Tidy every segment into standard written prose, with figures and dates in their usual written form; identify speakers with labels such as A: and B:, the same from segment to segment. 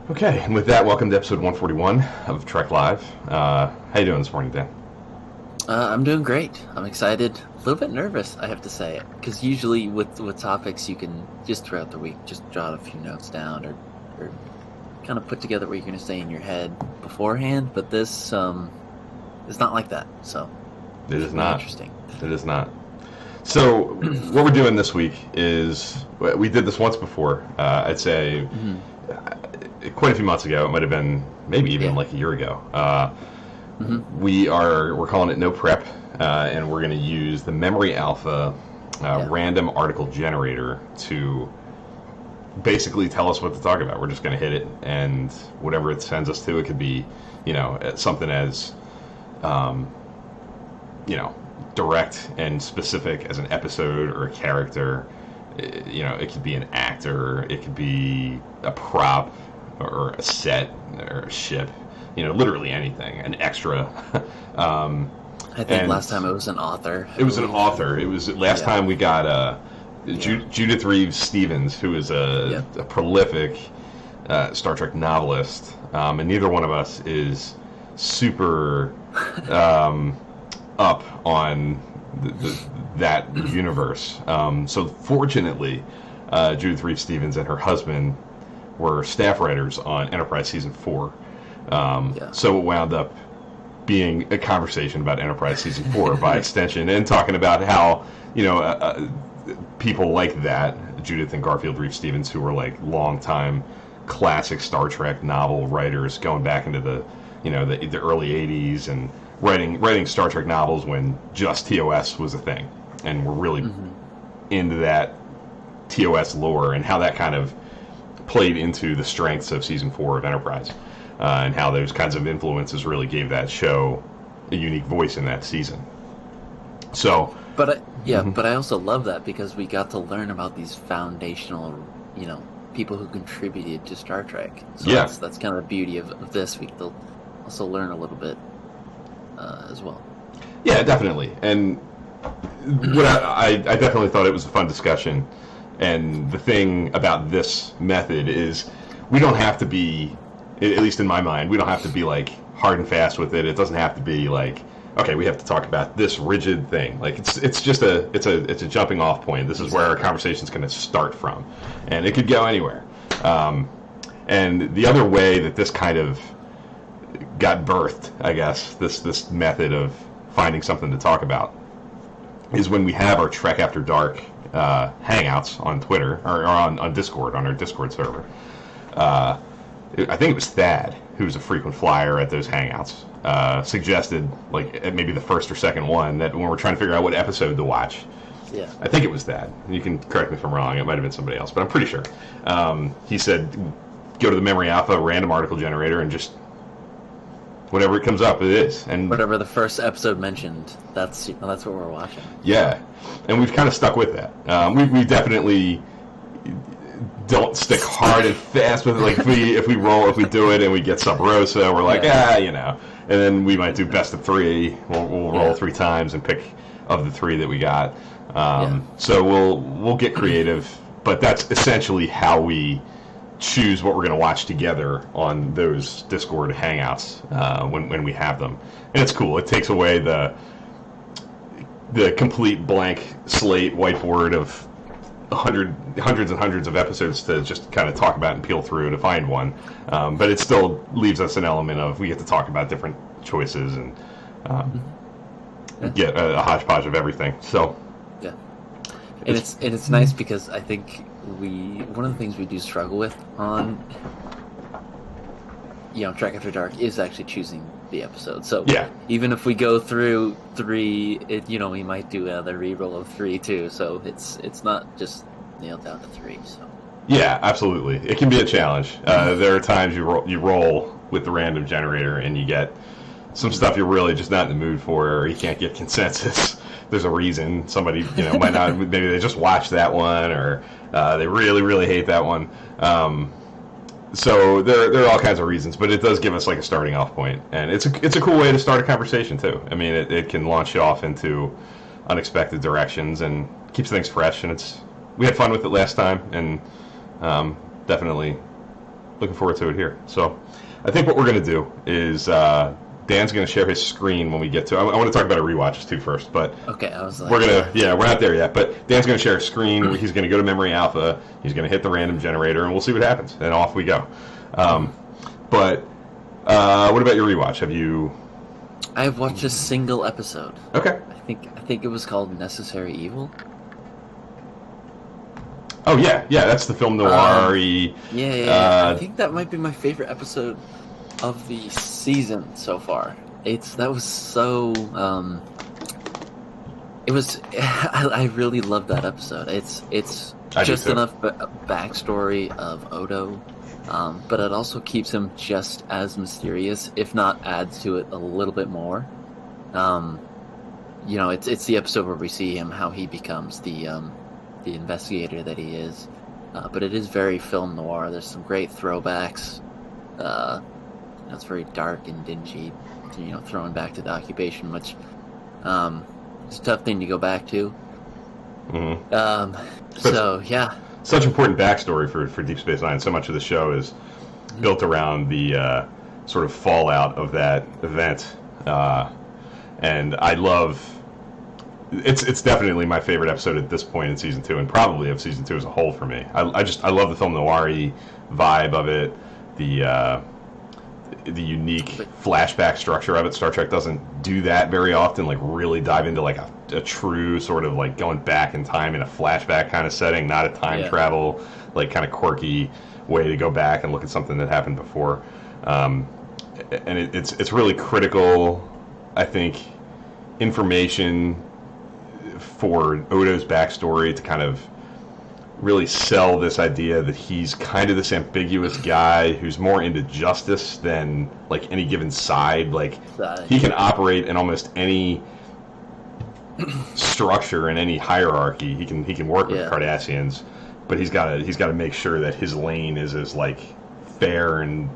A: Okay, and with that, welcome to episode 141 of Trek Live. How you doing this morning, Dan?
B: I'm doing great. I'm excited. A little bit nervous, I have to say, because usually with topics you can just throughout the week just jot a few notes down or kind of put together what you're going to say in your head beforehand. But this is not like that. So
A: It is not.
B: interesting.
A: It is not. So, what we're doing this week is we did this once before. I'd say quite a few months ago. It might have been maybe even like a year ago. We're calling it No Prep, and we're going to use the Memory Alpha random article generator to basically tell us what to talk about. We're just going to hit it, and whatever it sends us to, it could be, something as, direct and specific as an episode or a character. It could be an actor, it could be a prop or a set or a ship. Literally anything, an extra.
B: I think last time it was an author.
A: It was an author. It was last time we got Judith Reeves Stevens, who is a prolific Star Trek novelist, and neither one of us is super up on that universe. So fortunately, Judith Reeves Stevens and her husband were staff writers on Enterprise Season 4. So it wound up being a conversation about Enterprise Season 4 by extension, and talking about how, people like that, Judith and Garfield Reeves Stevens, who were like longtime classic Star Trek novel writers going back into the early 80s, and writing Star Trek novels when just TOS was a thing, and we're really into that TOS lore and how that kind of played into the strengths of Season 4 of Enterprise. And how those kinds of influences really gave that show a unique voice in that season. So,
B: but I also love that because we got to learn about these foundational, people who contributed to Star Trek. So that's kind of the beauty of this. We will also learn a little bit as well.
A: Yeah, definitely. And what I definitely thought it was a fun discussion. And the thing about this method is we don't have to be, at least in my mind, we don't have to be like hard and fast with it. It doesn't have to be like, okay, we have to talk about this rigid thing. Like it's just a jumping off point. This is where our conversation's going to start from, and it could go anywhere. And the other way that this kind of got birthed, I guess, this method of finding something to talk about, is when we have our Trek After Dark hangouts on Twitter or on Discord, on our Discord server. I think it was Thad, who's a frequent flyer at those hangouts, suggested, like, at maybe the first or second one, that when we're trying to figure out what episode to watch, I think it was Thad. You can correct me if I'm wrong. It might have been somebody else, but I'm pretty sure. He said, go to the Memory Alpha random article generator and just whatever it comes up, it is. And
B: whatever the first episode mentioned, that's what we're watching.
A: Yeah, and we've kind of stuck with that. We definitely don't stick hard and fast with it. Like if we do it and we get Sub Rosa, we're like, and then we might do best of three. We'll roll 3 times and pick of the 3 that we got. So we'll get creative, but that's essentially how we choose what we're going to watch together on those Discord hangouts when we have them. And it's cool. It takes away the complete blank slate whiteboard of hundreds and hundreds of episodes to just kind of talk about and peel through to find one, but it still leaves us an element of we get to talk about different choices and get a hodgepodge of everything. So
B: and it's nice because I think one of the things we do struggle with on Trek After Dark is actually choosing the episode. So even if we go through 3, we might do another reroll of 3 too. So it's not just nailed down to 3. So
A: yeah, absolutely, it can be a challenge. There are times you roll with the random generator and you get some stuff you're really just not in the mood for, or you can't get consensus. There's a reason. Somebody might not. Maybe they just watched that one, or they really really hate that one. So there are all kinds of reasons, but it does give us like a starting off point, and it's a cool way to start a conversation too. I mean, it can launch you off into unexpected directions and keeps things fresh. And we had fun with it last time, and definitely looking forward to it here. So I think what we're going to do is Dan's going to share his screen when we get to. I want to talk about our rewatches too first, but
B: okay, I was like,
A: we're not there yet. But Dan's going to share a screen. He's going to go to Memory Alpha. He's going to hit the random generator, and we'll see what happens. And off we go. But what about your rewatch? Have you?
B: I have watched a single episode.
A: Okay.
B: I think it was called Necessary Evil.
A: Oh yeah, that's the film noir-y.
B: I think that might be my favorite episode of the season so far. That was so. It was. I really loved that episode. It's just enough backstory of Odo, but it also keeps him just as mysterious, if not adds to it a little bit more. It's the episode where we see him, how he becomes the investigator that he is, but it is very film noir. There's some great throwbacks. It's very dark and dingy, throwing back to the occupation, which is a tough thing to go back to. So yeah,
A: such important backstory for Deep Space Nine. So much of the show is built around the sort of fallout of that event, and I love. It's definitely my favorite episode at this point in season 2, and probably of season 2 as a whole for me. I love the film noir-y vibe of it, the unique flashback structure of it. Star Trek doesn't do that very often, like really dive into like a true sort of like going back in time in a flashback kind of setting, not a time travel, like kind of quirky way to go back and look at something that happened before. And it's really critical, I think, information for Odo's backstory to kind of really sell this idea that he's kind of this ambiguous guy who's more into justice than like any given side. Like he can operate in almost any structure and any hierarchy. He can work with the Cardassians, but he's got to make sure that his lane is as like fair and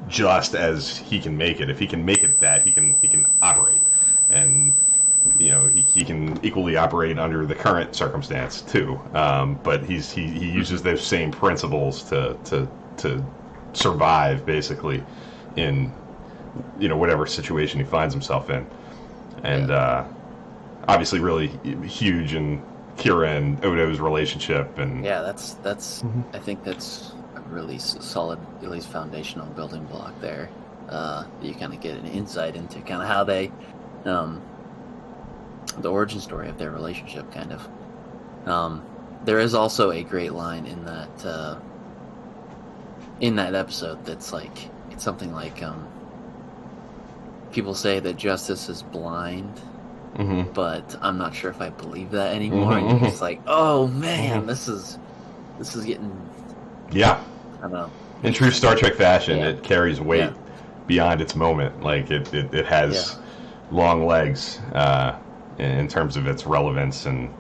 A: just as he can make it. If he can make it that, he can operate. And he can equally operate under the current circumstance too, but he uses those same principles to survive basically in whatever situation he finds himself in, and obviously really huge in Kira and Odo's relationship, and
B: that's I think that's a really solid, at least foundational building block there. You kind of get an insight into kind of how they. The origin story of their relationship, kind of. There is also a great line in that episode that's like, it's something like, people say that justice is blind, but I'm not sure if I believe that anymore. And it's like, oh man, this is getting. Yeah. I don't know.
A: In true Star Trek fashion, it carries weight beyond its moment. Like it has long legs. In terms of its relevance and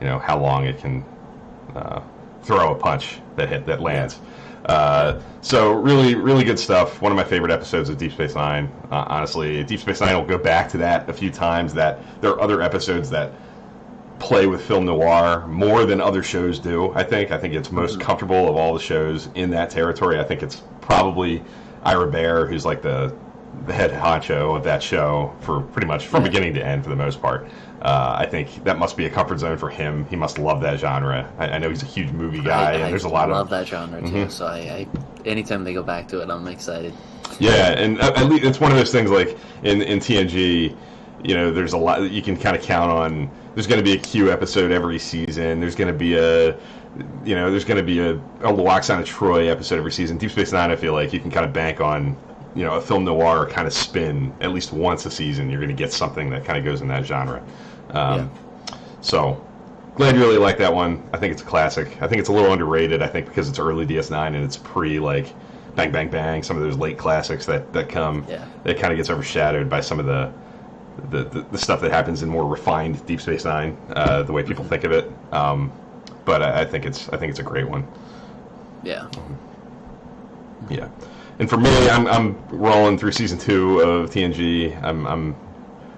A: how long it can throw a punch that lands. So really good stuff. One of my favorite episodes of Deep Space Nine. Honestly, Deep Space Nine will go back to that a few times. That there are other episodes that play with film noir more than other shows do. I think it's most comfortable of all the shows in that territory. I think it's probably Ira Behr, who's like the head honcho of that show for pretty much from beginning to end for the most part. I think that must be a comfort zone for him. He must love that genre. I know he's a huge movie guy, and there's a lot of...
B: I love that genre too, so I anytime they go back to it, I'm excited.
A: Yeah, and at least it's one of those things like in TNG, there's a lot you can kind of count on. There's going to be a Q episode every season. There's going to be a Loaxana Troy episode every season. Deep Space Nine, I feel like you can kind of bank on a film noir kind of spin at least once a season. You're going to get something that kind of goes in that genre. So glad you really like that one. I think it's a classic. I think it's a little underrated. I think because it's early DS9 and it's pre like Bang Bang Bang, some of those late classics that come. It kind of gets overshadowed by some of the stuff that happens in more refined Deep Space Nine, the way people think of it. But I think it's a great one.
B: Yeah.
A: And for me, I'm rolling through season 2 of TNG. I'm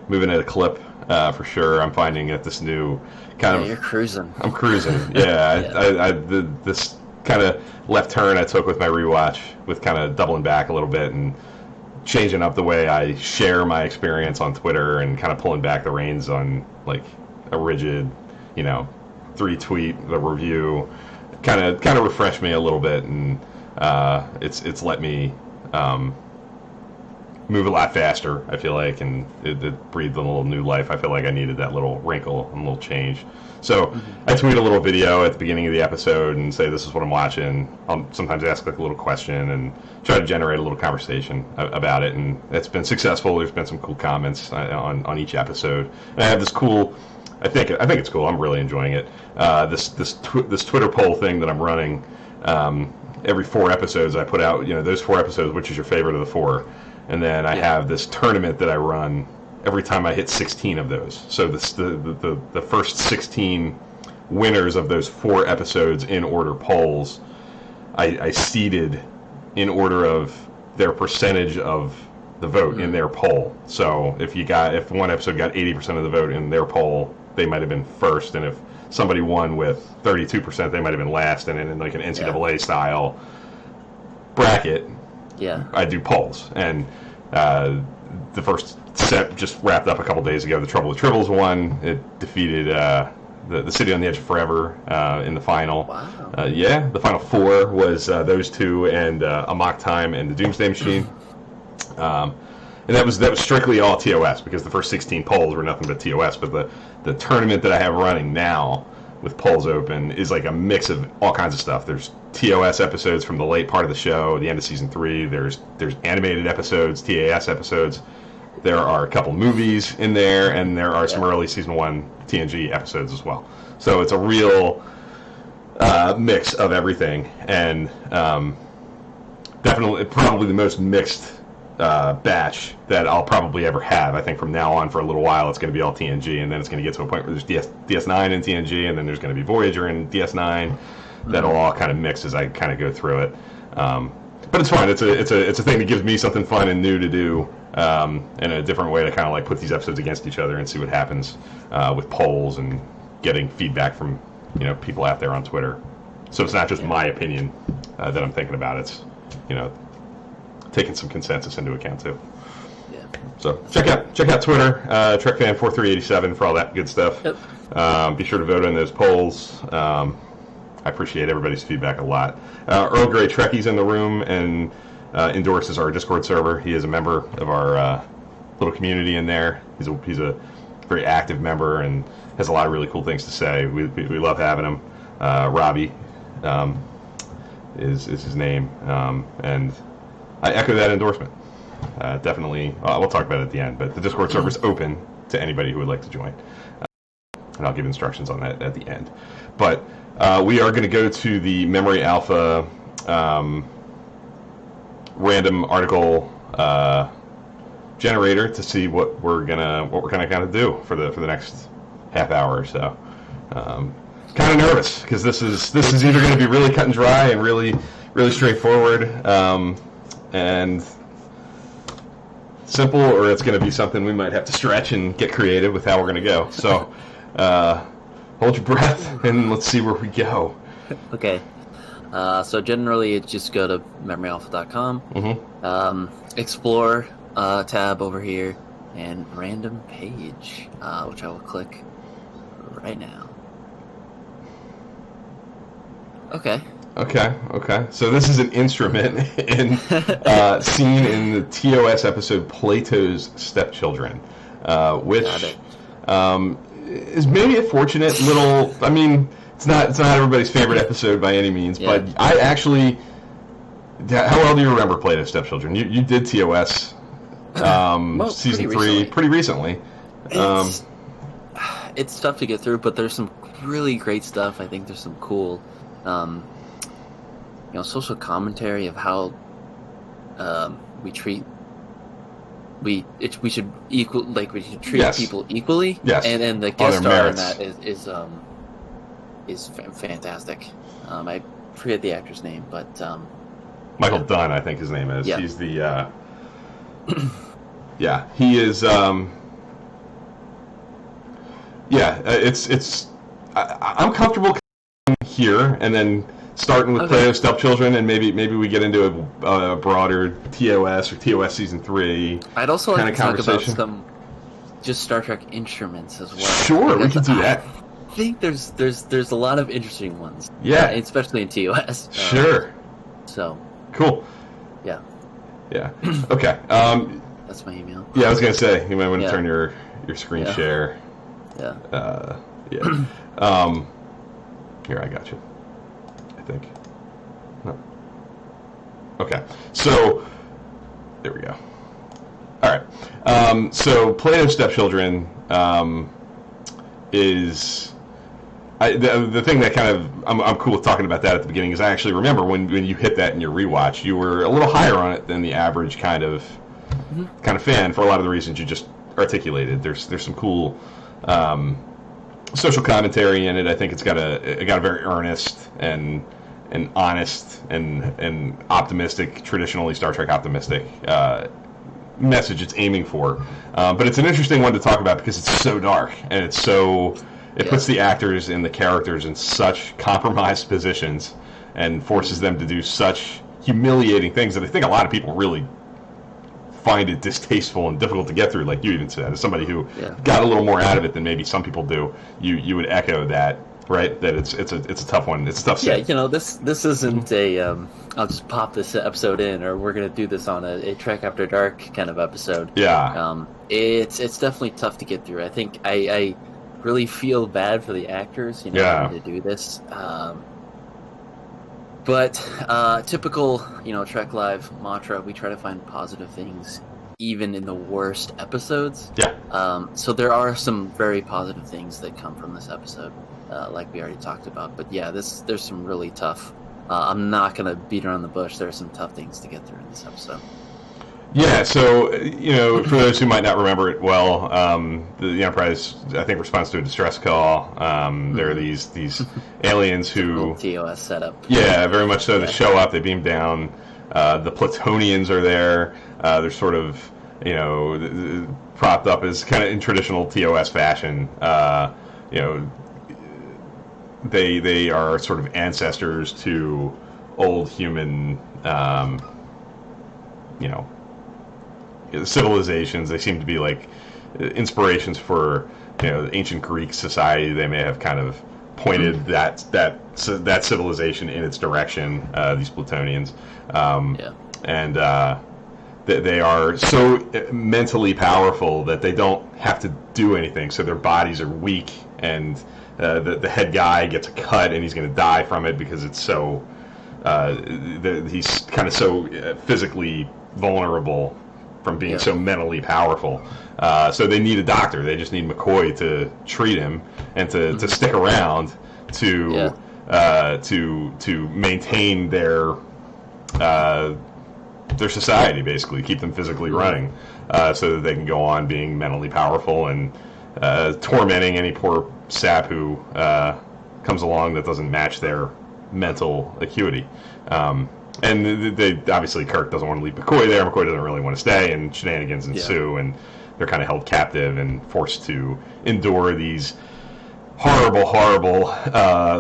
A: moving at a clip for sure. I'm finding that this new kind of
B: you're cruising.
A: I'm cruising. This kind of left turn I took with my rewatch, with kind of doubling back a little bit and changing up the way I share my experience on Twitter and kind of pulling back the reins on like a rigid, 3-tweet the review, kind of refreshed me a little bit, and it's let me move a lot faster, I feel like, and it breathed a little new life. I feel like I needed that little wrinkle and a little change. So I tweet a little video at the beginning of the episode and say this is what I'm watching. I'll sometimes ask like a little question and try to generate a little conversation about it, and it's been successful. There's been some cool comments on each episode. And I have this cool, I think it's cool. I'm really enjoying it. This Twitter poll thing that I'm running. Every 4 episodes I put out, those 4 episodes, which is your favorite of the 4? And then I have this tournament that I run every time I hit 16 of those. So the first 16 winners of those 4 episodes in order polls, I seeded in order of their percentage of the vote in their poll. So if one episode got 80% of the vote in their poll, they might have been first, and if somebody won with 32%, they might have been last. And in like an NCAA style bracket, I do polls, and the first set just wrapped up a couple days ago. The Trouble with Tribbles won. It defeated the City on the Edge of Forever in the final.
B: Wow.
A: The final 4 was those 2 and Amok Time and the Doomsday Machine. And that was strictly all TOS, because the first 16 polls were nothing but TOS. But the tournament that I have running now with polls open is like a mix of all kinds of stuff. There's TOS episodes from the late part of the show, the end of season 3. There's animated episodes, TAS episodes. There are a couple movies in there, and there are some early season 1 TNG episodes as well. So it's a real mix of everything, and definitely probably the most mixed batch that I'll probably ever have. I think from now on for a little while it's going to be all TNG, and then it's going to get to a point where there's DS9 and TNG, and then there's going to be Voyager and DS9. That'll all kind of mix as I kind of go through it. But it's fun. It's a thing that gives me something fun and new to do, and a different way to kind of like put these episodes against each other and see what happens with polls and getting feedback from people out there on Twitter. So it's not just my opinion that I'm thinking about. It's taking some consensus into account too.
B: Yeah.
A: So check out Twitter, TrekFan4387 for all that good stuff.
B: Yep.
A: Be sure to vote in those polls. I appreciate everybody's feedback a lot. Earl Grey Trekkie's in the room and endorses our Discord server. He is a member of our little community in there. He's a very active member and has a lot of really cool things to say. We love having him. Robbie is his name, and I echo that endorsement. Definitely, we'll talk about it at the end, but the Discord server is open to anybody who would like to join. And I'll give instructions on that at the end. But we are going to go to the Memory Alpha random article generator to see what we're gonna kind of do for the next half hour or so. Kind of nervous because this is either going to be really cut and dry and really straightforward and simple, or it's going to be something we might have to stretch and get creative with how we're going to go. So hold your breath and let's see where we go.
B: Okay. So generally, just go to memoryalpha.com, explore tab over here, and random page, which I will click right now. Okay. So this is an instrument seen in the TOS episode Platos Stepchildren, which is maybe a fortunate little. I mean, it's not everybody's favorite episode by any means, but I actually. How well do you remember Platos Stepchildren? You did TOS season 3 pretty recently. It's tough to get through, but there's some really great stuff. I think there's some cool. Social commentary of how we treat we should treat people equally.
A: Yes.
B: And the guest star in that is fantastic. I forget the actor's name, but
A: Michael Dunn, I think his name is. Yeah. He's the he is it's I'm comfortable here and then starting with
B: Okay.
A: Platos Stepchildren, and maybe we get into a broader TOS or TOS season 3
B: I'd also
A: kind
B: like
A: of
B: to talk about
A: conversation.
B: some just Star Trek instruments as well.
A: Sure, we can do that.
B: I think there's a lot of interesting ones.
A: Yeah.
B: Especially in TOS.
A: Sure.
B: So.
A: Cool.
B: Yeah.
A: Yeah. Okay.
B: That's my email.
A: Yeah, I was gonna say you might want to
B: Yeah.
A: turn your screen share.
B: Yeah.
A: Yeah. Here, I got you. I think. No. Okay. So there we go. All right. So Platos Stepchildren is the thing that kind of I'm cool with talking about that at the beginning is I actually remember when you hit that in your rewatch, you were a little higher on it than the average kind of fan for a lot of the reasons you just articulated. There's some cool social commentary in it. I think it got a very earnest and honest and optimistic, traditionally Star Trek optimistic message it's aiming for. But it's an interesting one to talk about because it's so dark and it puts the actors and the characters in such compromised positions and forces them to do such humiliating things that I think a lot of people really find it distasteful and difficult to get through. Like you even said, as somebody who got a little more out of it than maybe some people do, you would echo that, right? That it's a tough one. It's a tough set.
B: Yeah, this isn't a I'll just pop this episode in, or we're gonna do this on a Trek After Dark kind of episode.
A: Yeah.
B: It's definitely tough to get through. I think I really feel bad for the actors, having to do this. But typical, Trek Live mantra, we try to find positive things even in the worst episodes.
A: Yeah.
B: So there are some very positive things that come from this episode, like we already talked about. But yeah, there's some really tough. I'm not gonna beat around the bush. There are some tough things to get through in this episode.
A: Yeah, so, for those who might not remember it well, the Enterprise, I think, responds to a distress call. There are these aliens who...
B: TOS setup.
A: Yeah, very much so. They show up, they beam down. The Platonians are there. They're sort of, propped up as kind of in traditional TOS fashion. They are sort of ancestors to old human, civilizations. They seem to be like inspirations for the ancient Greek society. They may have kind of pointed that civilization in its direction. These Platonians, and they are so mentally powerful that they don't have to do anything. So their bodies are weak, and the head guy gets a cut, and he's going to die from it because it's so he's kind of so physically vulnerable from being so mentally powerful. So they need a doctor. They just need McCoy to treat him and to stick around to maintain their society, basically keep them physically running, so that they can go on being mentally powerful and tormenting any poor sap who comes along that doesn't match their mental acuity. And they obviously, Kirk doesn't want to leave McCoy there. McCoy doesn't really want to stay, and shenanigans ensue, and they're kind of held captive and forced to endure these horrible,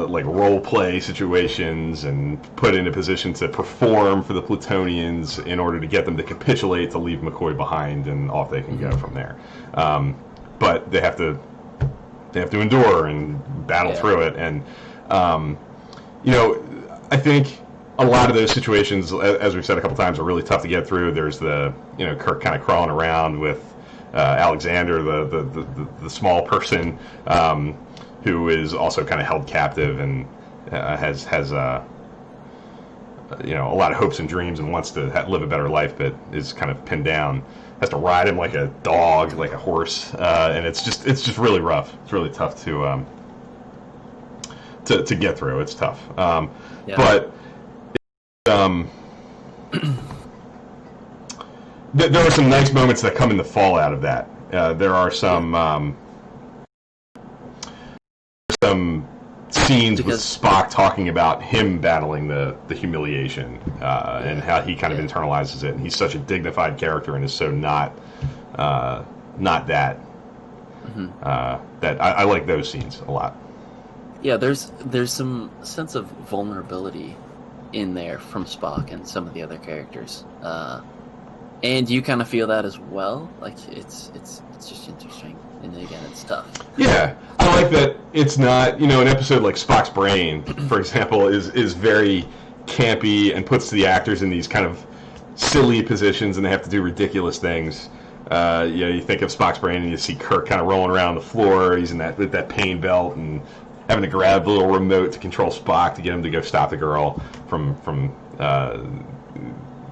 A: like role play situations, and put in a position to perform for the Platonians in order to get them to capitulate, to leave McCoy behind, and off they can go from there. But they have to endure and battle through it, and I think a lot of those situations, as we've said a couple times, are really tough to get through. There's the Kirk kind of crawling around with Alexander, the small person, who is also kind of held captive and has a lot of hopes and dreams and wants to live a better life, but is kind of pinned down. Has to ride him like a dog, like a horse, and it's just really rough. It's really tough to get through. It's tough, but. There are some nice moments that come in the fallout of that. There are some scenes with Spock talking about him battling the humiliation and how he kind of internalizes it. And he's such a dignified character and is so not that. That I like those scenes a lot.
B: Yeah, there's some sense of vulnerability in there from Spock and some of the other characters, and you kind of feel that as well. Like it's just interesting, and again, it's tough.
A: Yeah, I like that it's not, an episode like Spock's Brain, for example, is very campy and puts the actors in these kind of silly positions, and they have to do ridiculous things. You think of Spock's Brain, and you see Kirk kind of rolling around the floor. He's in that pain belt and having to grab the little remote to control Spock to get him to go stop the girl from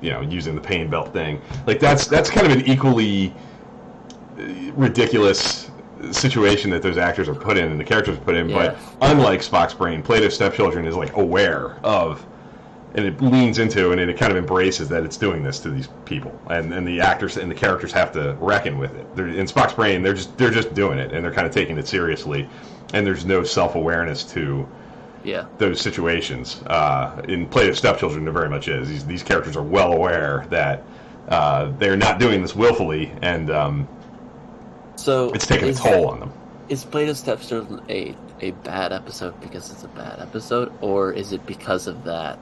A: using the pain belt thing. Like that's kind of an equally ridiculous situation that those actors are put in and the characters are put in.
B: Yeah.
A: But unlike Spock's Brain, Platos Stepchildren is like aware of, and it leans into, and it kind of embraces that it's doing this to these people, and the actors and the characters have to reckon with it. In Spock's Brain, they're just doing it, and they're kind of taking it seriously, and there's no self-awareness to those situations. In Platos Stepchildren, there very much is. These characters are well aware that they're not doing this willfully, and
B: so
A: it's taking a toll on them.
B: Is Platos Stepchildren a bad episode because it's a bad episode, or is it because of that,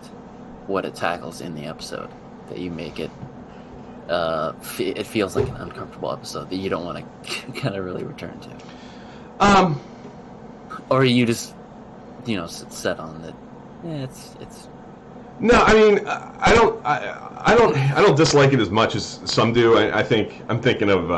B: what it tackles in the episode, that you make it it feels like an uncomfortable episode that you don't want to kind of really return to? Or are you just set on that? Yeah, it's.
A: No, I mean, I don't dislike it as much as some do. I'm thinking of.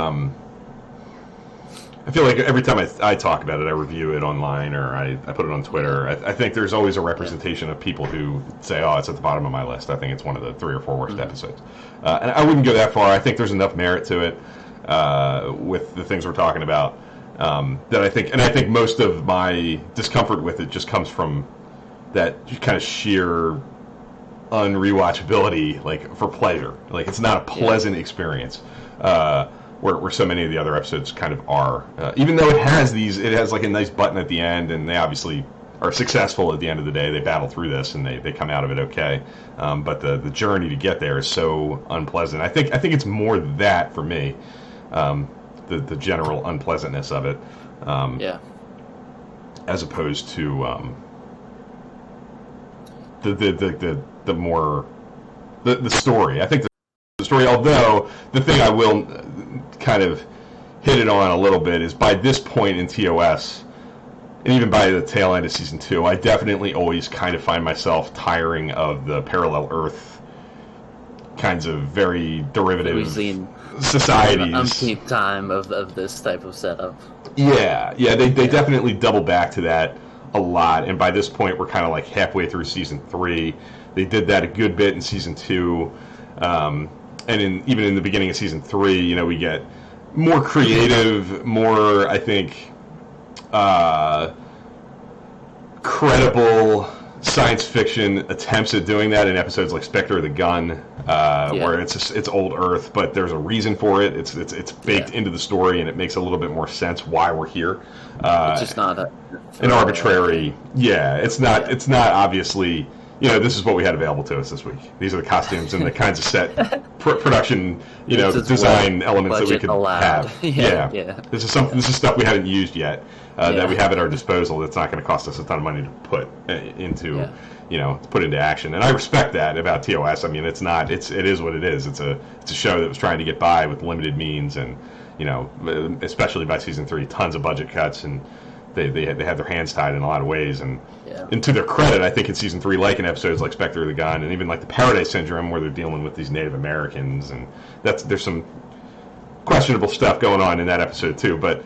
A: I feel like every time I talk about it, I review it online or I put it on Twitter. I think there's always a representation of people who say, "Oh, it's at the bottom of my list. I think it's one of the 3 or 4 worst episodes." And I wouldn't go that far. I think there's enough merit to it with the things we're talking about. That I think most of my discomfort with it just comes from that kind of sheer unrewatchability, like for pleasure. Like it's not a pleasant experience, where so many of the other episodes kind of are. Even though it has like a nice button at the end, and they obviously are successful at the end of the day. They battle through this and they come out of it okay. But the journey to get there is so unpleasant. I think it's more that for me. The general unpleasantness of it, as opposed to the more the story. I think the story, although the thing I will kind of hit it on a little bit is by this point in TOS, and even by the tail end of season 2, I definitely always kind of find myself tiring of the parallel Earth kinds of very derivative societies.
B: Umpteenth time of this type of setup.
A: They definitely double back to that a lot, and by this point we're kind of like halfway through season 3. They did that a good bit in season 2, and even in the beginning of season 3, we get more creative, more, I think, credible science fiction attempts at doing that in episodes like Spectre of the Gun, where it's old Earth, but there's a reason for it. It's baked into the story, and it makes a little bit more sense why we're here.
B: It's just not
A: an arbitrary. It's not. It's not obviously. This is what we had available to us this week. These are the costumes and the kinds of set production, design elements that we could have. This is stuff we haven't used yet. That we have at our disposal. That's not going to cost us a ton of money to put into, to put into action. And I respect that about TOS. I mean, it is what it is. It's a show that was trying to get by with limited means, and especially by season 3, tons of budget cuts, and they had their hands tied in a lot of ways. And to their credit, I think in season 3, like in episodes like Spectre of the Gun, and even like the Paradise Syndrome, where they're dealing with these Native Americans, and there's some questionable stuff going on in that episode too, but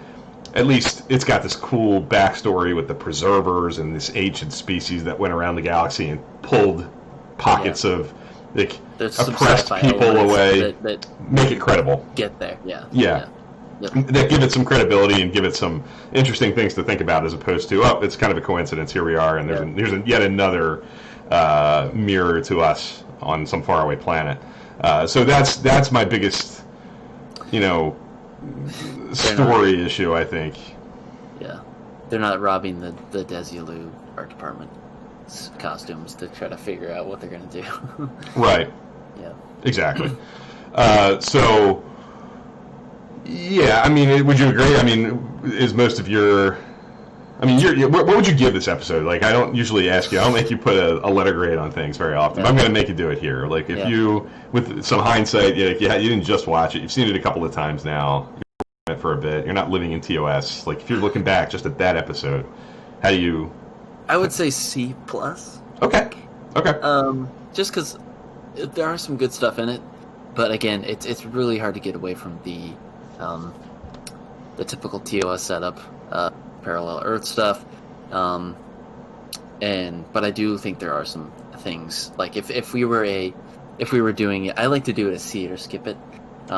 A: at least it's got this cool backstory with the preservers and this ancient species that went around the galaxy and pulled pockets of oppressed people away, that make it credible.
B: Get there,
A: that give it some credibility and give it some interesting things to think about, as opposed to, it's kind of a coincidence, here we are, and there's yet another mirror to us on some faraway planet. So that's my biggest, story issue, I think.
B: Yeah, they're not robbing the Desilu art department costumes to try to figure out what they're going to do.
A: Right.
B: Yeah.
A: Exactly. So, yeah, I mean, would you agree? I mean, is most of your I mean, what would you give this episode? Like, I don't usually ask you. I don't make you put a letter grade on things very often.
B: Yeah.
A: I'm going to make you do it here. Like, if you, with some hindsight, you didn't just watch it. You've seen it a couple of times now. You're it for a bit. You're not living in TOS. Like, if you're looking back just at that episode, how do you?
B: I would say C plus.
A: Okay.
B: Just because there are some good stuff in it, but again, it's really hard to get away from the typical TOS setup. Parallel Earth stuff, but I do think there are some things like if we were doing it, I like to do it as see it or skip it.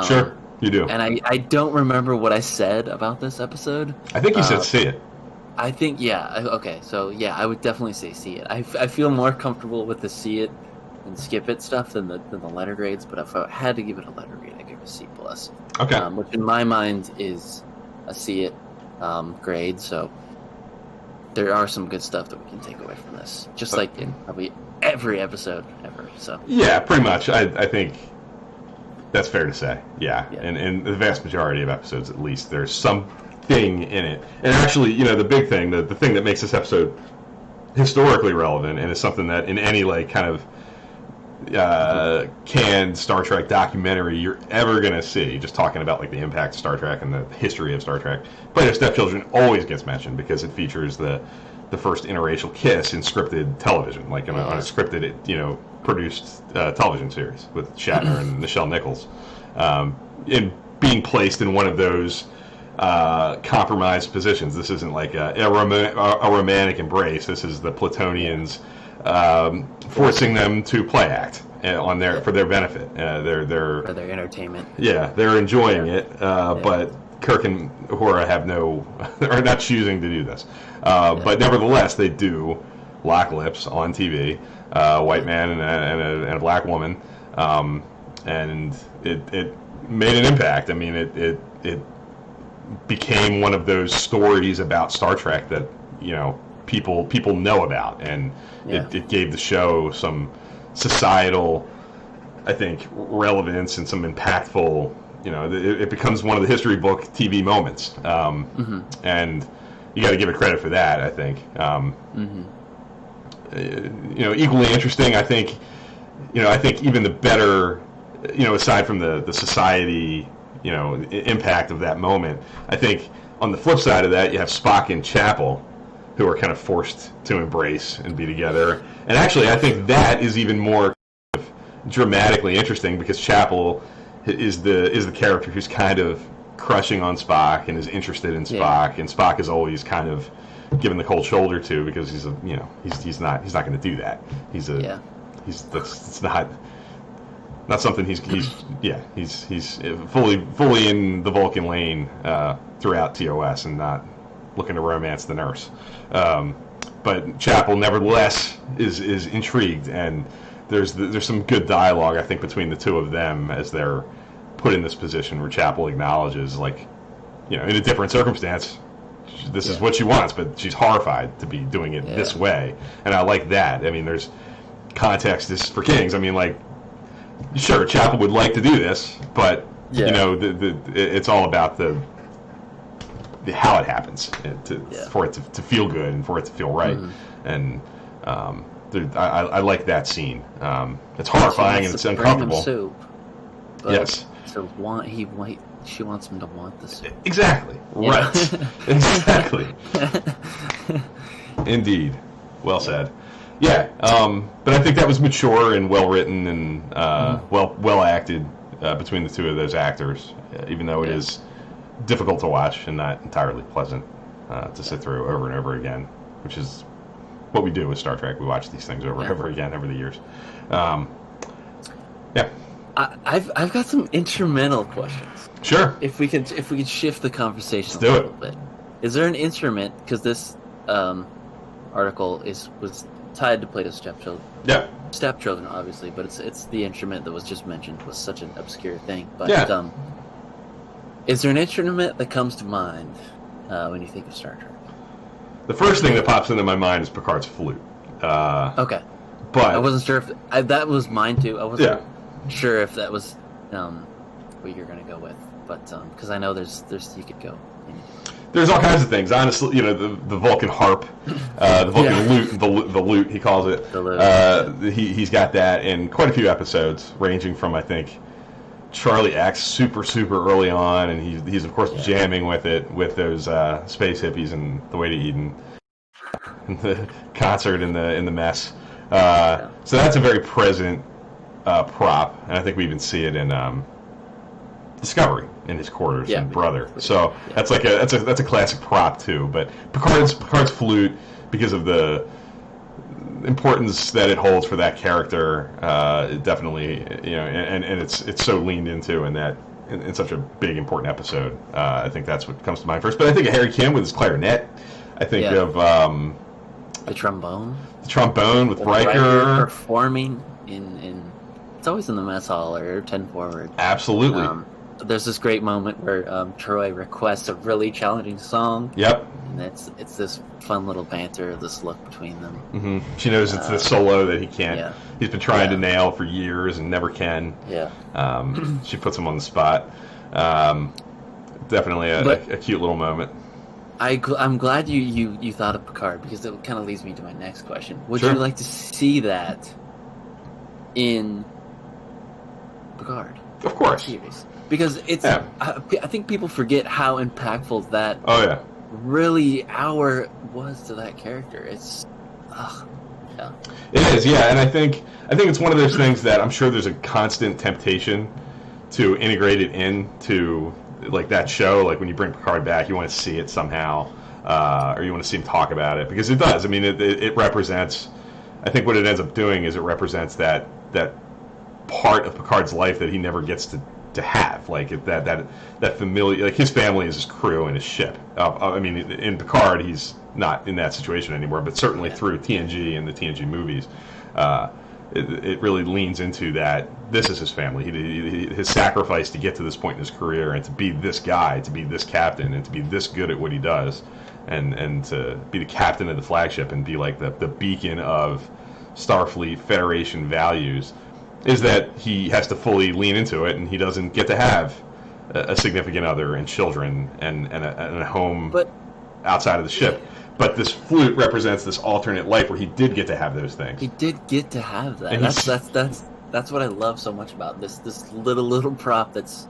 A: Sure, you do.
B: And I don't remember what I said about this episode.
A: I think you said see it.
B: I think okay, so yeah, I would definitely say see it. I feel more comfortable with the see it and skip it stuff than the letter grades. But if I had to give it a letter grade, I give it a C plus.
A: Okay,
B: which in my mind is a see it. Grade, so there are some good stuff that we can take away from this, just like in probably every episode ever. So
A: yeah, pretty much. I think that's fair to say. Yeah. And the vast majority of episodes, at least, there's something in it. And actually, the big thing, the thing that makes this episode historically relevant, and is something that in any like kind of canned Star Trek documentary you're ever going to see, just talking about like the impact of Star Trek and the history of Star Trek, Platos Stepchildren always gets mentioned because it features the first interracial kiss in scripted television, like on a scripted, produced television series with Shatner and Nichelle Nichols, in being placed in one of those compromised positions. This isn't like a romantic embrace. This is the Platonians forcing them to play act for their benefit,
B: for their entertainment.
A: Yeah, they're enjoying it, but Kirk and Uhura are not choosing to do this. But nevertheless, they do lock lips on TV, white man and a black woman, and it made an impact. I mean, it became one of those stories about Star Trek that people know about, and it gave the show some societal, I think, relevance and some impactful. It becomes one of the history book TV moments, and you got to give it credit for that. I think, equally interesting. I think, I think even the better, aside from the society, impact of that moment. I think on the flip side of that, you have Spock and Chapel, who are kind of forced to embrace and be together. And actually, I think that is even more dramatically interesting because Chapel is the character who's kind of crushing on Spock and is interested in Spock, and Spock is always kind of given the cold shoulder to because he's not going to do that. It's not something he's fully in the Vulcan lane throughout TOS and not looking to romance the nurse. But Chapel, nevertheless, is intrigued, and there's some good dialogue, I think, between the two of them as they're put in this position where Chapel acknowledges, like, in a different circumstance, this is what she wants, but she's horrified to be doing it this way, and I like that. I mean, there's context. This is for Kings. I mean, like, sure, Chapel would like to do this, but it's all about the how it happens for it to feel good and for it to feel right. And I like that scene. It's horrifying and it's uncomfortable.
B: Soup,
A: yes.
B: So she wants him to want the soup.
A: Exactly. Right. Exactly. Indeed. Well said. Yeah. But I think that was mature and well written and well acted between the two of those actors, even though it is difficult to watch and not entirely pleasant to sit through over and over again, which is what we do with Star Trek. We watch these things over and over again over the years.
B: I've got some instrumental questions.
A: Sure.
B: If we could shift the conversation
A: a
B: little bit. Is there an instrument, because this article was tied to Platos Stepchildren.
A: Yeah.
B: Stepchildren, obviously, but it's the instrument that was just mentioned was such an obscure thing. But is there an instrument that comes to mind when you think of Star Trek?
A: The first thing that pops into my mind is Picard's flute.
B: Okay.
A: But
B: I wasn't sure if that was mine too. I wasn't sure if that was what you're going to go with, but because I know there's you could go.
A: there's all kinds of things. Honestly, the Vulcan harp, the Vulcan lute, the lute he calls it.
B: The lute.
A: He's got that in quite a few episodes, ranging from I think Charlie X super early on, and he's of course jamming with it with those space hippies and The Way to Eden, and the concert in the mess. So that's a very present prop, and I think we even see it in Discovery in his quarters and brother. So that's like that's a classic prop too. But Picard's flute, because of the importance that it holds for that character, definitely and it's so leaned into in such a big important episode. I think that's what comes to mind first. But I think of Harry Kim with his clarinet. I think of
B: the trombone.
A: The trombone with Riker
B: performing in. It's always in the mess hall or 10 forward.
A: Absolutely.
B: There's this great moment where Troy requests a really challenging song.
A: Yep.
B: And it's this fun little banter, this look between them.
A: Mm-hmm. She knows it's the solo that he can't. Yeah. He's been trying to nail for years and never can.
B: Yeah.
A: She puts him on the spot. Definitely a cute little moment.
B: I'm glad you thought of Picard, because it kind of leads me to my next question. Would you like to see that in Picard?
A: Of course.
B: Series? Because it's I think people forget how impactful that really hour was to that character. It's
A: It is, and I think it's one of those things that I'm sure there's a constant temptation to integrate it into like that show. Like when you bring Picard back, you want to see it somehow, or you want to see him talk about it, because it does. I mean, it represents. I think what it ends up doing is it represents that part of Picard's life that he never gets to have, like that familiar, like his family is his crew and his ship. I mean, in Picard, he's not in that situation anymore, but certainly through TNG and the TNG movies, it really leans into that. This is his family. His sacrifice to get to this point in his career and to be this guy, to be this captain, and to be this good at what he does, and to be the captain of the flagship and be like the beacon of Starfleet Federation values, is that he has to fully lean into it, and he doesn't get to have a significant other and children and a home outside of the ship. But this flute represents this alternate life where he did get to have those things.
B: He did get to have that. And that's what I love so much about this little prop that's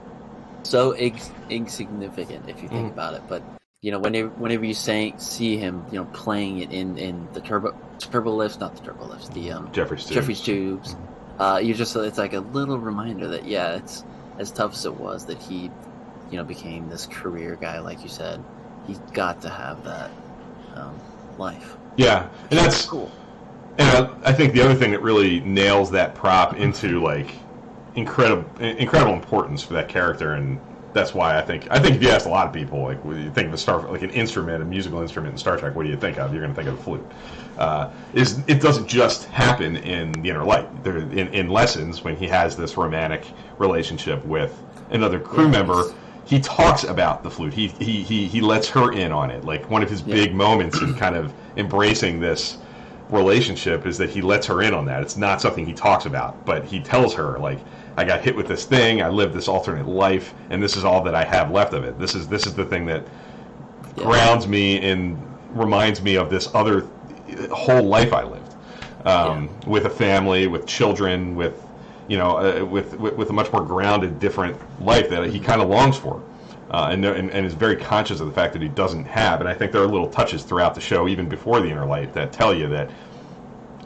B: so insignificant if you think about it. But whenever you see him, playing it in the turbo lifts, not the turbo lifts, the Jeffries tubes. It's like a little reminder that it's as tough as it was that he, became this career guy, like you said. He got to have that life.
A: Yeah, and that's
B: cool.
A: And I think the other thing that really nails that prop into like incredible importance for that character, and that's why I think if you ask a lot of people, like when you think of like an instrument, a musical instrument in Star Trek, what do you think of? You're going to think of the flute. It doesn't just happen in The Inner Light. In Lessons, when he has this romantic relationship with another crew member, he talks about the flute. He lets her in on it. Like one of his big moments in kind of embracing this relationship is that he lets her in on that. It's not something he talks about, but he tells her, like, I got hit with this thing, I lived this alternate life, and this is all that I have left of it. This is the thing that grounds me and reminds me of this other whole life I lived, with a family, with children, with with a much more grounded, different life that he kind of longs for, and is very conscious of the fact that he doesn't have. And I think there are little touches throughout the show, even before The Inner Light, that tell you that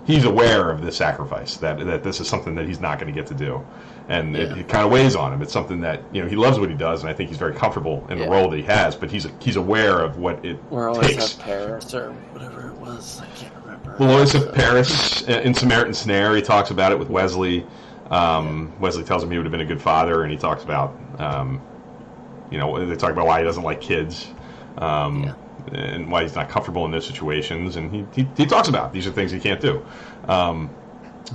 A: he's aware of this sacrifice, that this is something that he's not going to get to do, and it kind of weighs on him. It's something that he loves what he does, and I think he's very comfortable in the role that he has. But he's aware of what it takes.
B: Have Paris or whatever it was. I can't remember.
A: Well, always have Paris in Samaritan Snare. He talks about it with Wesley. Wesley tells him he would have been a good father, and he talks about, they talk about why he doesn't like kids, and why he's not comfortable in those situations, and he talks about these are things he can't do.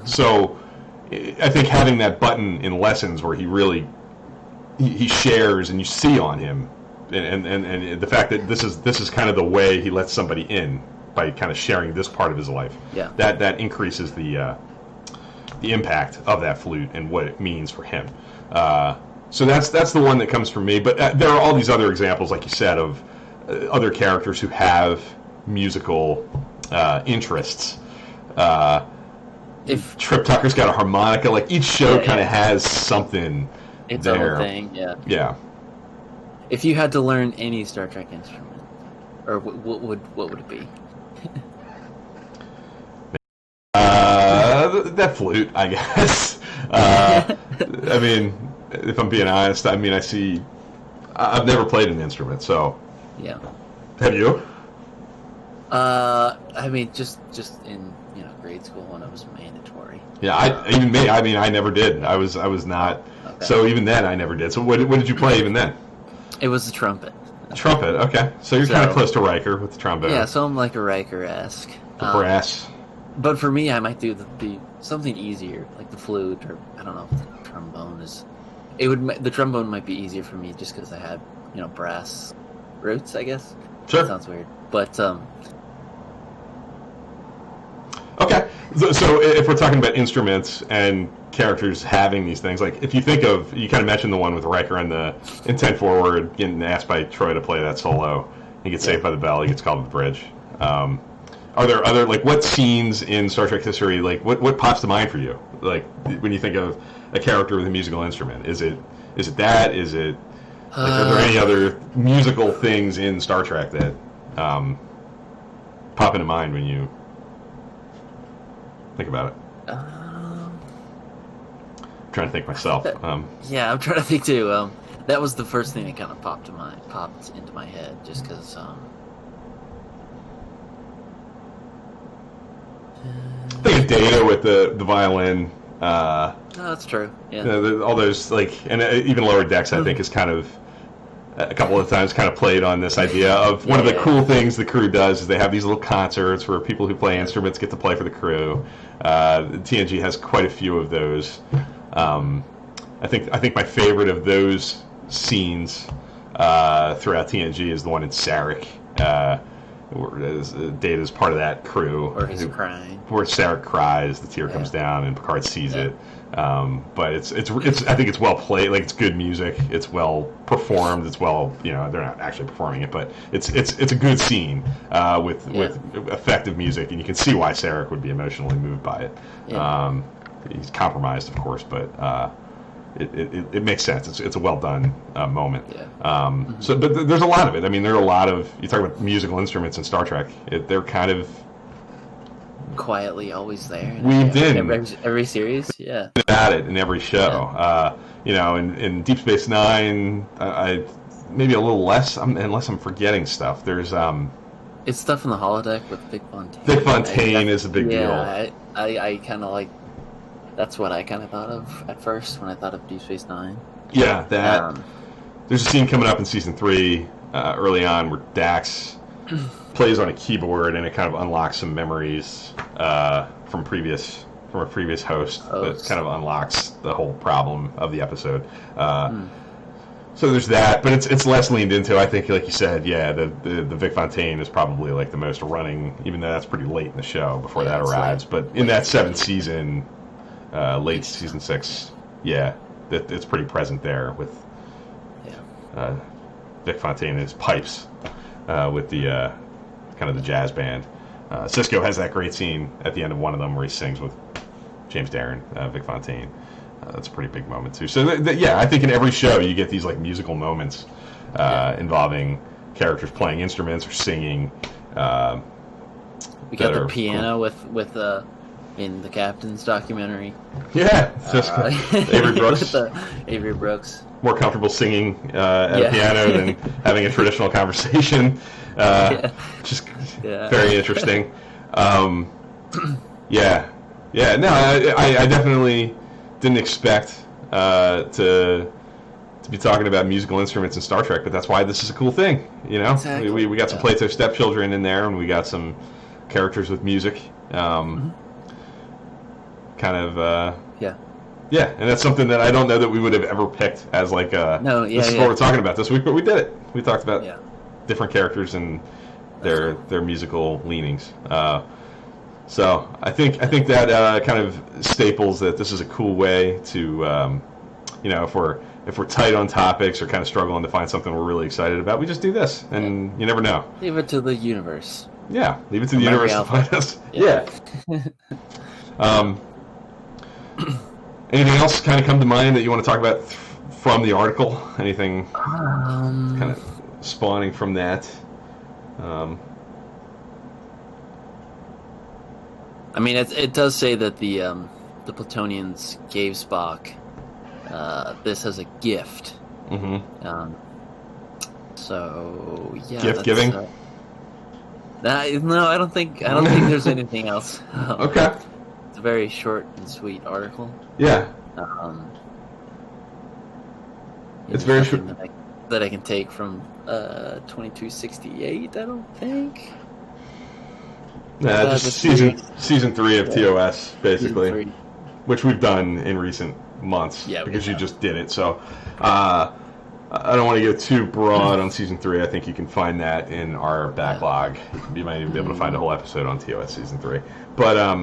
A: So I think having that button in Lessons where he really he shares, and you see on him, and the fact that this is kind of the way he lets somebody in by kind of sharing this part of his life.
B: Yeah.
A: That increases the impact of that flute and what it means for him. So that's the one that comes from me. But there are all these other examples, like you said, of other characters who have musical interests.
B: If
A: Trip Tucker's got a harmonica. Like each show
B: Yeah,
A: kind of
B: yeah.
A: has something
B: Its
A: there.
B: own thing, yeah.
A: Yeah.
B: If you had to learn any Star Trek instrument, or what would it be?
A: That flute, I guess. I mean, if I'm being honest, I mean, I've never played an instrument, so.
B: Yeah.
A: Have you?
B: I mean, just in grade school when it was mandatory.
A: Yeah, I never did. I was not.
B: Okay.
A: So even then, I never did. So what did you play even then?
B: It was the trumpet.
A: Trumpet. Okay, so you're kind of close to Riker with the trombone.
B: Yeah, so I'm like a Riker-esque.
A: The brass.
B: But for me, I might do the something easier, like the flute, or I don't know if the trombone is. The trombone might be easier for me just because I had brass roots, I guess.
A: Sure.
B: That sounds weird, but
A: Okay, so if we're talking about instruments and characters having these things, like if you think of, you kind of mentioned the one with Riker in 10 Forward getting asked by Troy to play that solo. He gets saved by the bell. He gets called to the bridge. Are there other, like, what scenes in Star Trek history, like, what pops to mind for you? Like, when you think of a character with a musical instrument, is it that? Is it, like, are there any other musical things in Star Trek that pop into mind when you think about it? I'm trying to think myself.
B: Yeah, I'm trying to think too. That was the first thing that kind of popped into my head, just because.
A: I think of Data with the violin.
B: No, that's true. Yeah.
A: All those, like, and even Lower Decks, I think, is kind of a couple of times kind of played on this idea of one of the cool things the crew does is they have these little concerts where people who play instruments get to play for the crew. TNG has quite a few of those. I think my favorite of those scenes throughout TNG is the one in Sarek. Data's part of that crew.
B: Or he's crying.
A: Where Sarek cries, the tear comes down, and Picard sees it. But it's I think it's well played. Like, it's good music. It's well performed. It's well, they're not actually performing it, but it's a good scene with effective music, and you can see why Sarek would be emotionally moved by it.
B: Yeah.
A: He's compromised, of course, but it makes sense. It's a well done moment.
B: Yeah.
A: So, but there's a lot of it. I mean, there are a lot of, you talk about musical instruments in Star Trek. They're kind of
B: quietly always there.
A: Weaved in.
B: Every series, yeah.
A: At it in every show. In Deep Space Nine, I maybe a little less, unless I'm forgetting stuff. There's
B: it's stuff in the holodeck with Vic Fontaine.
A: Vic Fontaine is a big deal.
B: Yeah, I kind of like. That's what I kind of thought of at first when I thought of Deep Space Nine.
A: Yeah, that. There's a scene coming up in season 3, early on, where Dax plays on a keyboard, and it kind of unlocks some memories from a previous host. That kind of unlocks the whole problem of the episode. So there's that, but it's less leaned into. I think, like you said, the Vic Fontaine is probably like the most running, even though that's pretty late in the show before that arrives. But in that 7th season, late season 6, it's pretty present there with Vic Fontaine and his pipes with the kind of the jazz band. Sisko has that great scene at the end of one of them where he sings with James Darren, Vic Fontaine. That's a pretty big moment too. So I think in every show you get these like musical moments involving characters playing instruments or singing.
B: We got the piano cool. with in the Captain's documentary.
A: Yeah, Avery Brooks.
B: Avery Brooks.
A: More comfortable singing at a piano than having a traditional conversation. Just very interesting. No, I definitely didn't expect to be talking about musical instruments in Star Trek, but that's why this is a cool thing.
B: Exactly.
A: We got some Platos Stepchildren in there, and we got some characters with music. Kind of and that's something that I don't know that we would have ever picked as like this is what we're talking about this week, but we did it. We talked about different characters and their musical leanings. So I think that kind of staples that this is a cool way to if we're if we're tight on topics or kind of struggling to find something we're really excited about, we just do this, and you never know.
B: Leave it to the universe.
A: Yeah, leave it to the universe to find us. Yeah. Anything else kind of come to mind that you want to talk about from the article? Anything kind of spawning from that?
B: I mean, it does say that the Platonians gave Spock this as a gift.
A: Mm-hmm.
B: So yeah,
A: gift giving.
B: No, I don't think there's anything else.
A: Okay.
B: It's a very short and sweet article.
A: Yeah. It's very short.
B: That I can take from 2268. I don't think.
A: Nah, just season 3 of TOS, basically, which we've done in recent months.
B: Yeah,
A: because you just did it. So, I don't want to go too broad on season 3. I think you can find that in our backlog. You might even be able to find a whole episode on TOS season 3. But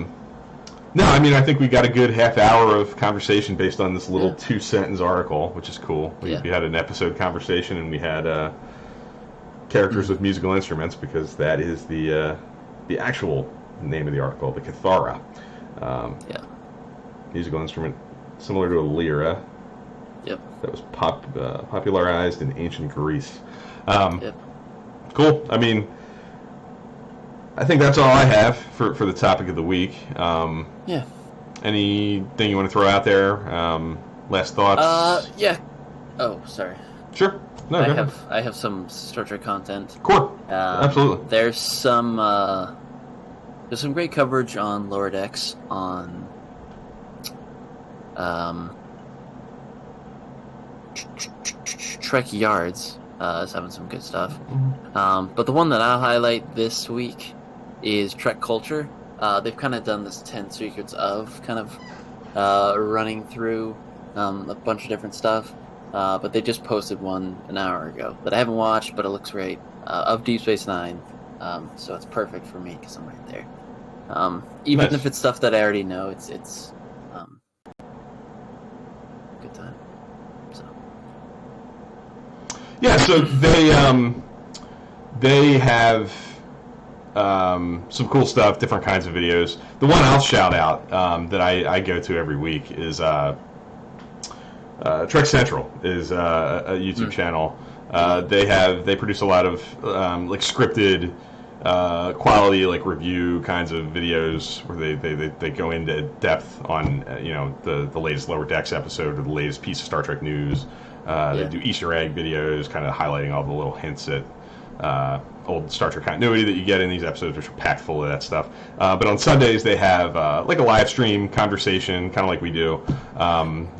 A: no, I mean, I think we got a good half hour of conversation based on this little 2-sentence article, which is cool. We had an episode conversation, and we had characters with musical instruments, because that is the actual name of the article, the Kithara. Musical instrument similar to a lira.
B: Yep.
A: That was popularized in ancient Greece. Cool. I mean, I think that's all I have for the topic of the week.
B: Yeah.
A: Anything you want to throw out there? Last thoughts?
B: Yeah. Oh, sorry.
A: Sure. No,
B: I have some Star Trek content.
A: Cool. Absolutely.
B: There's some great coverage on Lower Decks on Trek Yards is having some good stuff.
A: Mm-hmm.
B: But the one that I'll highlight this week is Trek Culture. They've kind of done this 10 secrets of kind of running through a bunch of different stuff. But they just posted one an hour ago that I haven't watched, but it looks great, of Deep Space Nine. So it's perfect for me because I'm right there. Even if it's stuff that I already know, it's good time. So
A: yeah, so they have some cool stuff, different kinds of videos. The one I'll shout out that I go to every week is Trek Central is a YouTube channel. They produce a lot of like scripted quality, like review kinds of videos where they go into depth on the latest Lower Decks episode or the latest piece of Star Trek news. They do Easter egg videos, kind of highlighting all the little hints at old Star Trek continuity that you get in these episodes, which are packed full of that stuff. But on Sundays they have like a live stream conversation, kind of like we do,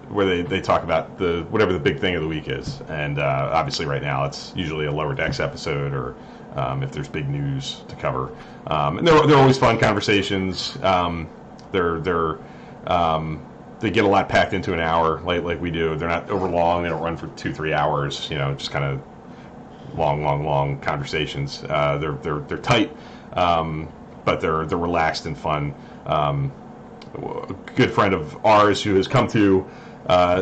A: where they talk about whatever the big thing of the week is. And obviously right now it's usually a Lower Decks episode, or if there's big news to cover. And they're always fun conversations. They get a lot packed into an hour, like we do. They're not over long. They don't run for 2-3 hours. Just kind of long conversations. They're tight, but they're relaxed and fun. A good friend of ours who has come to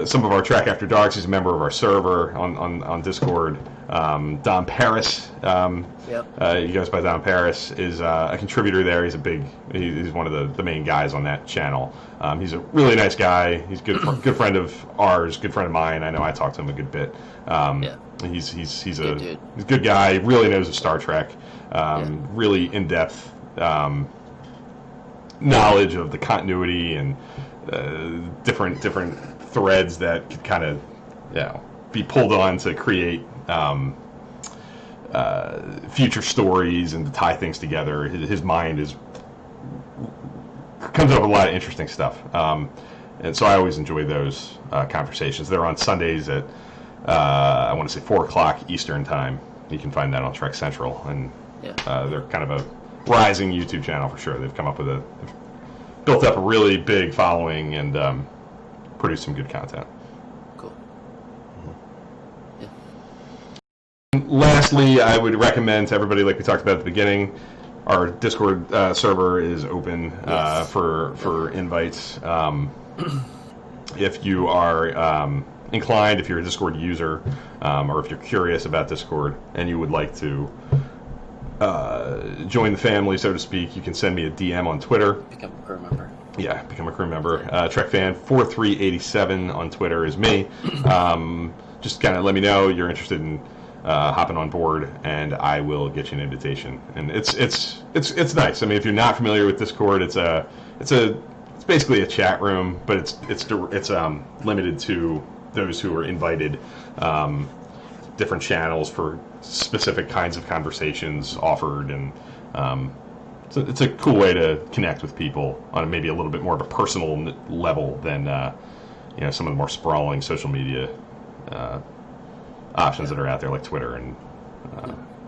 A: some of our Trek After Darks. He's a member of our server on Discord. Don Paris. He goes by Don Paris. Is a contributor there. He's one of the main guys on that channel. He's a really nice guy. He's good friend of ours. Good friend of mine. I know I talked to him a good bit. He's a good guy. He really knows his Star Trek. Really in depth knowledge of the continuity and different threads that could kind of be pulled on to create future stories and to tie things together. His mind comes up with a lot of interesting stuff, and so I always enjoy those conversations. They're on Sundays at I want to say 4:00 Eastern time. You can find that on Trek Central, and they're kind of a rising YouTube channel for sure. They've built up a really big following and produced some good content.
B: Cool.
A: Lastly, I would recommend to everybody, like we talked about at the beginning, our Discord server is open for invites. If you are inclined, if you're a Discord user, or if you're curious about Discord and you would like to join the family, so to speak, you can send me a DM on Twitter.
B: Become a crew member.
A: Yeah, become a crew member. TrekFan4387 on Twitter is me. Just kind of let me know you're interested in hopping on board, and I will get you an invitation. And it's nice. I mean, if you're not familiar with Discord, it's basically a chat room, but it's limited to those who are invited. Different channels for specific kinds of conversations offered, and so it's a cool way to connect with people on maybe a little bit more of a personal level than some of the more sprawling social media options that are out there, like Twitter and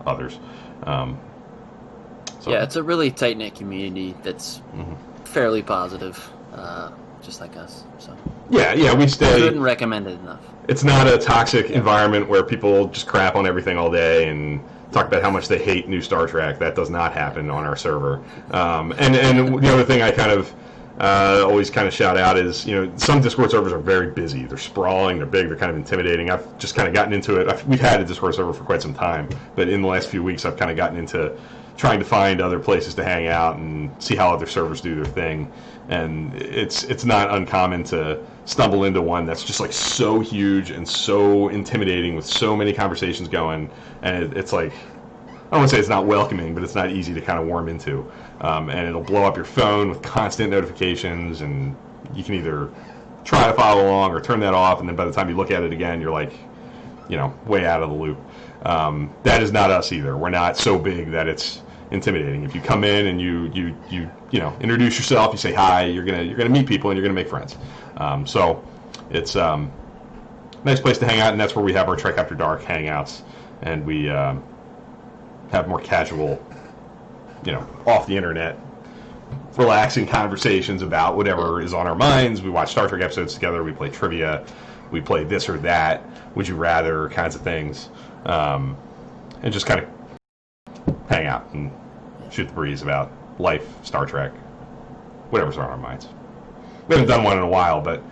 A: others.
B: Yeah, it's a really tight-knit community that's fairly positive, just like us. So
A: yeah, we stay.
B: I couldn't recommend it enough.
A: It's not a toxic environment where people just crap on everything all day and talk about how much they hate new Star Trek. That does not happen on our server. And the other thing I kind of always kind of shout out is, some Discord servers are very busy. They're sprawling, they're big, they're kind of intimidating. I've just kind of gotten into it. We've had a Discord server for quite some time, but in the last few weeks I've kind of gotten into trying to find other places to hang out and see how other servers do their thing. And it's not uncommon to stumble into one that's just like so huge and so intimidating with so many conversations going, and it's like, I don't want to say it's not welcoming, but it's not easy to kind of warm into. And it'll blow up your phone with constant notifications, and you can either try to follow along or turn that off, and then by the time you look at it again, you're like, way out of the loop. That is not us either. We're not so big that it's intimidating. If you come in and you introduce yourself, you say hi, you're gonna meet people and you're gonna make friends. So it's a nice place to hang out, and that's where we have our Trek After Dark hangouts, and we have more casual, off the internet, relaxing conversations about whatever is on our minds. We watch Star Trek episodes together, we play trivia, we play this or that, would you rather kinds of things, and just kind of hang out and shoot the breeze about life, Star Trek, whatever's on our minds. We haven't done one in a while, but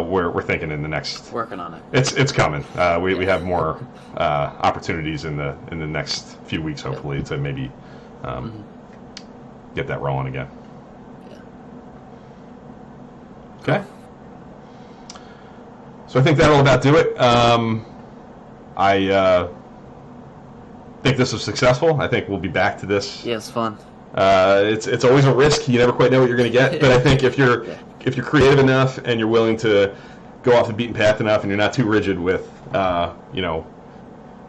A: we're thinking in the next.
B: Working on it.
A: It's coming. We have more opportunities in the next few weeks, hopefully, to maybe get that rolling again.
B: Yeah.
A: Okay. So I think that'll about do it. I think this was successful. I think we'll be back to this.
B: Yeah, it's fun.
A: It's always a risk. You never quite know what you're going to get. But I think if you're creative enough and you're willing to go off the beaten path enough, and you're not too rigid with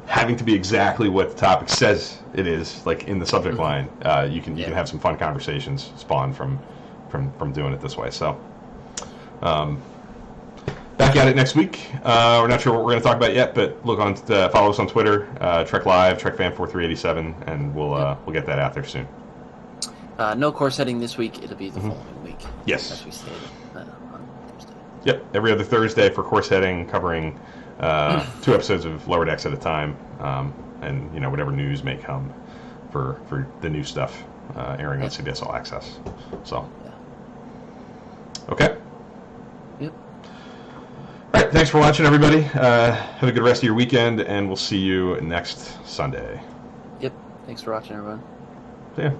A: having to be exactly what the topic says it is, like in the subject line, you can have some fun conversations spawn from doing it this way. So back at it next week. We're not sure what we're going to talk about yet, but follow us on Twitter, Trek Live, TrekFan4387, and we'll get that out there soon.
B: No course heading this week. It'll be the following week.
A: Yes.
B: As we stated on Thursday.
A: Yep, every other Thursday for course heading, covering 2 episodes of Lower Decks at a time, and whatever news may come for the new stuff airing on CBS All Access. So, okay.
B: Yep.
A: All right, thanks for watching, everybody. Have a good rest of your weekend, and we'll see you next Sunday.
B: Yep. Thanks for watching, everyone.
A: See ya.